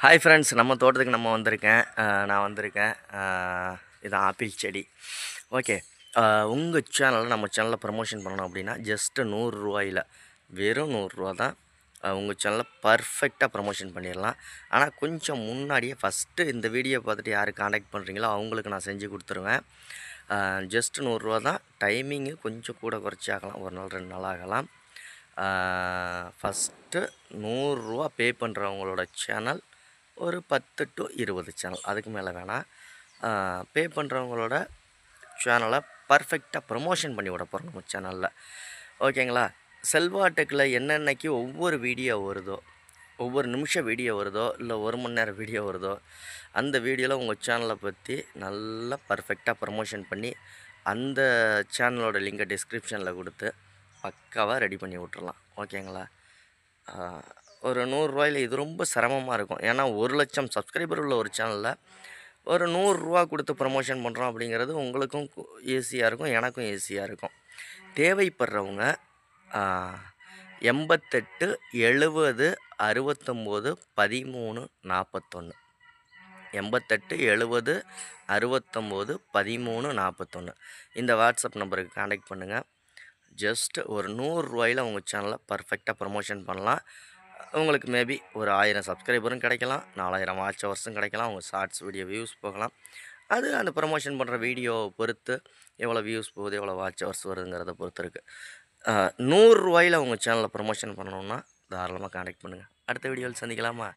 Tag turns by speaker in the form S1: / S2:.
S1: Hi friends, நம்ம தோட்டத்துக்கு வந்திருக்கேன். நான் வந்திருக்கேன். இது ஆப்பிள் செடி. ஓகே. உங்கள் சேனலில் நம்ம சேனலில் ப்ரமோஷன் பண்ணணும் அப்படின்னா ஜஸ்ட்டு ரூ. 100 வெறும் ரூ. 100 தான். உங்கள் சேனலில் பர்ஃபெக்டாக ப்ரமோஷன் பண்ணிடலாம். ஆனால் கொஞ்சம் முன்னாடியே ஃபஸ்ட்டு இந்த வீடியோ பார்த்துட்டு யார் காண்டாக்ட் பண்ணுறீங்களோ அவங்களுக்கு நான் செஞ்சு கொடுத்துருவேன். ஜஸ்ட்டு ரூ. 100 தான். டைமிங்கு கொஞ்சம் கூட குறைச்சி ஆகலாம், ஒரு நாள் 2 நாள் ஆகலாம். ஃபஸ்ட்டு ரூ. 100 பே பண்ணுறவங்களோட சேனல் ஒரு 10 to 20 சேனல், அதுக்கு மேலே வேணாம். பே பண்ணுறவங்களோட சேனலை பர்ஃபெக்டாக ப்ரமோஷன் பண்ணி விட போகிறோம் நம்ம சேனலில். ஓகேங்களா? செல்வா டெக்கில் என்னென்னைக்கு ஒவ்வொரு வீடியோ வருதோ, ஒவ்வொரு நிமிஷம் வீடியோ வருதோ, இல்லை 1 மணி நேரம் வீடியோ வருதோ, அந்த வீடியோவில் உங்கள் சேனலை பற்றி நல்லா பர்ஃபெக்டாக ப்ரமோஷன் பண்ணி அந்த சேனலோட லிங்கை டிஸ்கிரிப்ஷனில் கொடுத்து பக்காவாக ரெடி பண்ணி விட்றலாம். ஓகேங்களா? ஒரு ரூ. 100 இது ரொம்ப சிரமமாக இருக்கும். ஏன்னா 1,00,000 சப்ஸ்கிரைபர் உள்ள ஒரு சேனலில் ஒரு ரூ. 100 கொடுத்து ப்ரமோஷன் பண்ணுறோம் அப்படிங்கிறது உங்களுக்கும் ஈஸியாக இருக்கும், எனக்கும் ஈஸியாக இருக்கும். தேவைப்படுறவங்க 88 70 69 13 41 88 70 69 13 41 இந்த வாட்ஸ்அப் நம்பருக்கு காண்டாக்ட் பண்ணுங்கள். ஜஸ்ட் ஒரு ரூ. 100 உங்கள் சேனலை பர்ஃபெக்டாக ப்ரமோஷன் பண்ணலாம். உங்களுக்கு மேபி ஒரு 1000 சப்ஸ்கிரைபரும் கிடைக்கலாம், 4000 வாட்ச் ஹவர்ஸும் கிடைக்கலாம், உங்கள் ஷார்ட்ஸ் வீடியோ வியூஸ் போகலாம். அது அந்த ப்ரமோஷன் பண்ணுற வீடியோவை பொறுத்து எவ்வளோ வியூஸ் போகுது, எவ்வளோ வாட்ச் ஹவர்ஸ் வருதுங்கிறத பொறுத்து இருக்குது. ரூ. 100 உங்கள் சேனலில் ப்ரமோஷன் பண்ணணுன்னா தாராளமாக காண்டாக்ட் பண்ணுங்கள். அடுத்த வீடியோவில் சந்திக்கலாமா?